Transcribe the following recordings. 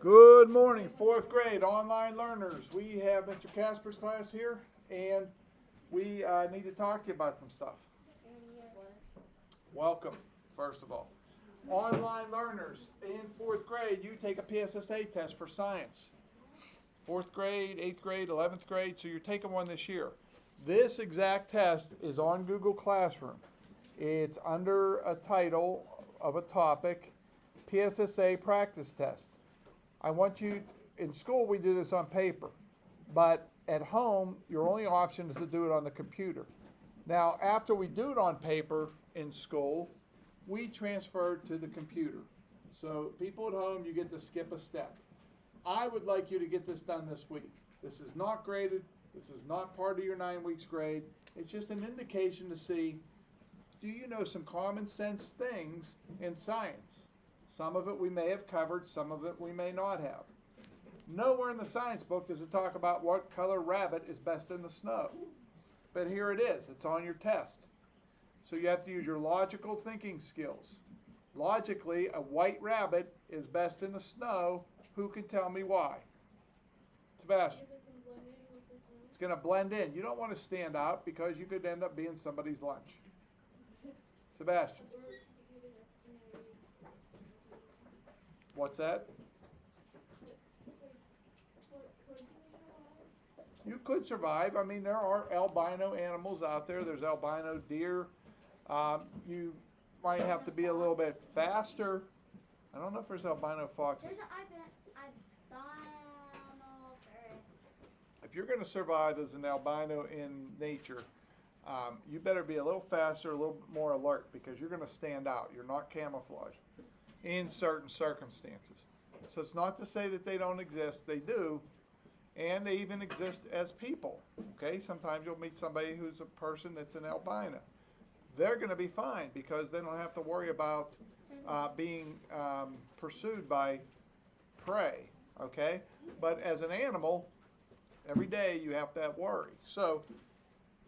Good morning, fourth grade online learners. We have Mr. Casper's class here, and we need to talk to you about some stuff. Welcome, first of all. Online learners, in fourth grade, you take a PSSA test for science. Fourth grade, eighth grade, 11th grade, so you're taking one this year. This exact test is on Google Classroom. It's under a title of a topic, PSSA practice test. I want you, in school we do this on paper, but at home your only option is to do it on the computer. Now after we do it on paper in school, we transfer to the computer. So people at home, you get to skip a step. I would like you to get this done this week. This is not graded, this is not part of your 9 weeks grade. It's just an indication to see, do you know some common sense things in science? Some of it we may have covered, some of it we may not have. Nowhere in the science book does it talk about what color rabbit is best in the snow. But here it is, it's on your test. So you have to use your logical thinking skills. Logically, a white rabbit is best in the snow. Who can tell me why? Sebastian. It's going to blend in. You don't want to stand out because you could end up being somebody's lunch. Sebastian. What's that? You could survive. I mean, there are albino animals out there. There's albino deer. You might have to be a little bit faster. I don't know if there's albino foxes. There's albino bird. If you're going to survive as an albino in nature, you better be a little faster, a little more alert, because you're going to stand out. You're not camouflaged in certain circumstances. So it's not to say that they don't exist. They do, and they even exist as people. Okay, sometimes you'll meet somebody who's a person that's an albino. They're going to be fine because they don't have to worry about being pursued by prey. Okay, but as an animal, every day you have to have worry. So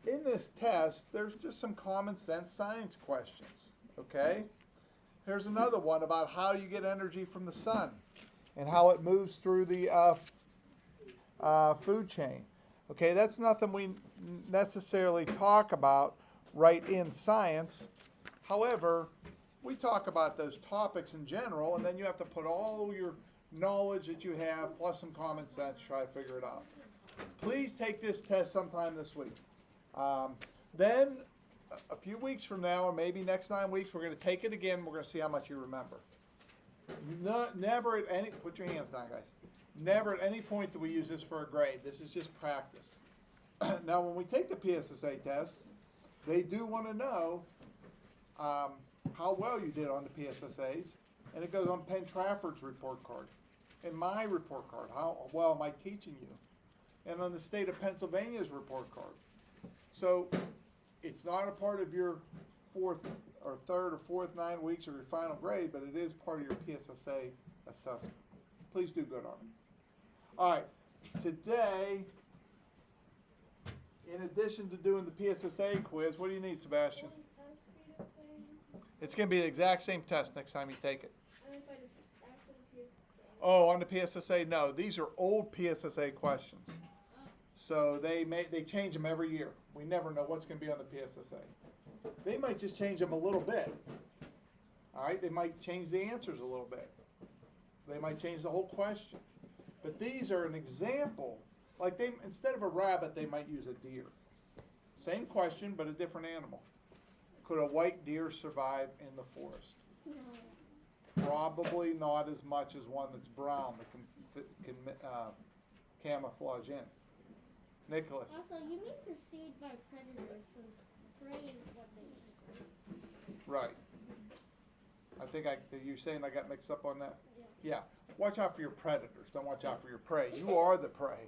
in this test, there's just some common sense science questions. Okay. Here's another one about how you get energy from the sun and how it moves through the food chain. Okay, that's nothing we necessarily talk about right in science. However, we talk about those topics in general, and then you have to put all your knowledge that you have plus some common sense to try to figure it out. Please take this test sometime this week. Then a few weeks from now, or maybe next 9 weeks, we're going to take it again. We're going to see how much you remember. Never at any, put your hands down, guys. Never at any point do we use this for a grade. This is just practice. Now, when we take the PSSA test, they do want to know how well you did on the PSSAs, and it goes on Penn Trafford's report card, and my report card. How well am I teaching you? And on the state of Pennsylvania's report card. So it's not a part of your fourth or third or fourth 9 weeks of your final grade, but it is part of your PSSA assessment. Please do good on it. All right, today, in addition to doing the PSSA quiz, what do you need, Sebastian? It's going to be the exact same test next time you take it. Oh, on the PSSA? No, these are old PSSA questions. So they change them every year. We never know what's going to be on the PSSA. They might just change them a little bit. All right, they might change the answers a little bit. They might change the whole question. But these are an example. Like instead of a rabbit, they might use a deer. Same question, but a different animal. Could a white deer survive in the forest? No. Probably not as much as one that's brown that can camouflage in. Nicholas. Also, you mean deceived by predators since prey is what they eat. Right. I think you're saying I got mixed up on that? Yeah. Yeah. Watch out for your predators. Don't watch out for your prey. You are the prey.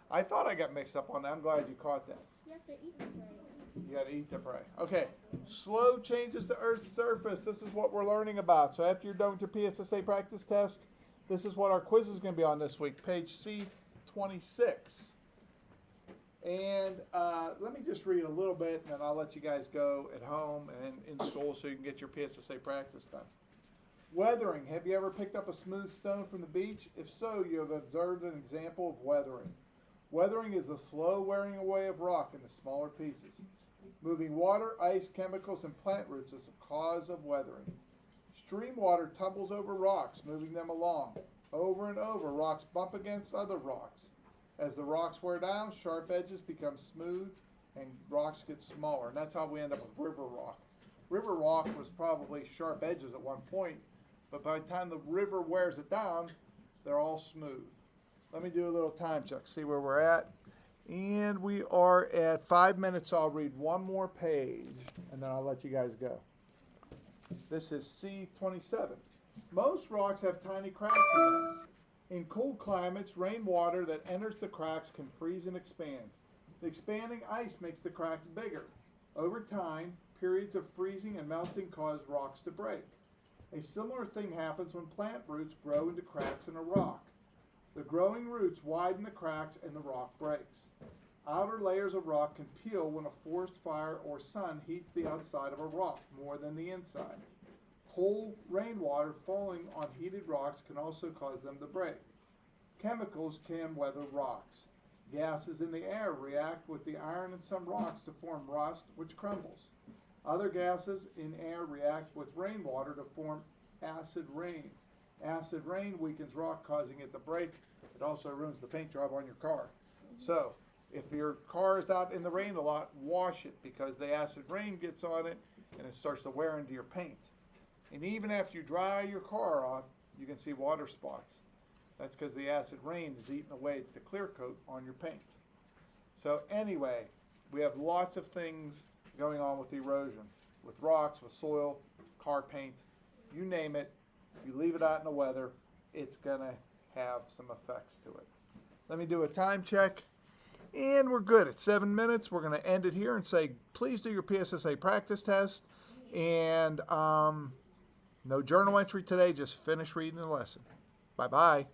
I thought I got mixed up on that. I'm glad you caught that. You have to eat the prey. You got to eat the prey. Okay. Slow changes to Earth's surface. This is what we're learning about. So after you're done with your PSSA practice test, this is what our quiz is going to be on this week. Page C26. And let me just read a little bit, and then I'll let you guys go at home and in school so you can get your PSSA practice done. Weathering. Have you ever picked up a smooth stone from the beach? If so, you have observed an example of weathering. Weathering is the slow wearing away of rock into smaller pieces. Moving water, ice, chemicals, and plant roots is the cause of weathering. Stream water tumbles over rocks, moving them along. Over and over, rocks bump against other rocks. As the rocks wear down, sharp edges become smooth and rocks get smaller. And that's how we end up with river rock. River rock was probably sharp edges at one point, but by the time the river wears it down, they're all smooth. Let me do a little time check, see where we're at. And we are at 5 minutes. I'll read one more page, and then I'll let you guys go. This is C27. Most rocks have tiny cracks in them. In cold climates, rainwater that enters the cracks can freeze and expand. The expanding ice makes the cracks bigger. Over time, periods of freezing and melting cause rocks to break. A similar thing happens when plant roots grow into cracks in a rock. The growing roots widen the cracks and the rock breaks. Outer layers of rock can peel when a forest fire or sun heats the outside of a rock more than the inside. Cold rainwater falling on heated rocks can also cause them to break. Chemicals can weather rocks. Gases in the air react with the iron in some rocks to form rust, which crumbles. Other gases in air react with rainwater to form acid rain. Acid rain weakens rock, causing it to break. It also ruins the paint job on your car. So, if your car is out in the rain a lot, wash it, because the acid rain gets on it and it starts to wear into your paint. And even after you dry your car off, you can see water spots. That's because the acid rain is eating away at the clear coat on your paint. So anyway, we have lots of things going on with erosion, with rocks, with soil, car paint, you name it. If you leave it out in the weather, it's going to have some effects to it. Let me do a time check. And we're good at 7 minutes. We're going to end it here and say, please do your PSSA practice test. And no journal entry today. Just finish reading the lesson. Bye-bye.